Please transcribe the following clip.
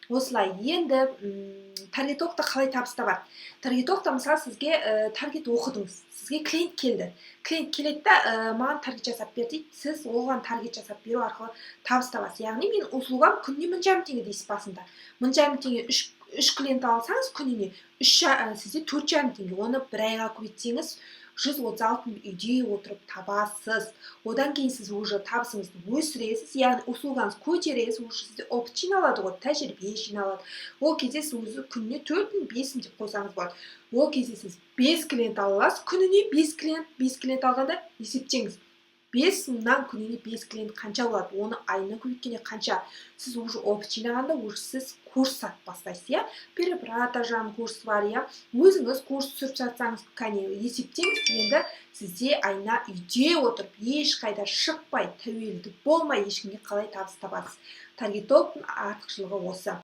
осылай енді таргетологта қалай табыс табады? Таргетологта мысалы сізге таргет оқыдыңыз, сізге клиент келді. Клиент келеді да маған таргет жасап бер дейді. Сіз оған таргет жасап беру арқылы табыс табасыз. Яғни мен услугам күніне 1,5 мың теңге дейсіз басында. 1,5 мың теңге үш клиент алсаңыз күніне сізде 4,5 мың теңге. Оны бір айға көбейтсеңіз 136 мың үйде отырып табасыз. Одан кейін сіз уже табысыңызды өсіресіз, яғни услугаңызды көтересіз, уже сізде опыт жиналады ғой, тәжірибе жиналады. Ол кезде сіз өзі күніне 4 мың, 5 мың деп қойсаңыз болады. Ол кезде сіз 5 клиент ала аласыз, күніне 5 клиент алғанда есептеңіз. 5 мыңнан күніне 5 клиент қанша болады? Оны айына көбейткенде қанша? Сіз уже опыт жинағанда уже сіз курс сатып бастайсыз, иә? Перепродажаның курсы бар, иә? Өзіңіз курс түсіріп жатсаңыз, кәне есептеңіз, енді сізде айына үйде отырып, ешқайда шықпай, тәуелді болмай ешкімге қалай табыс табасыз. Таргетологтың артықшылығы осы.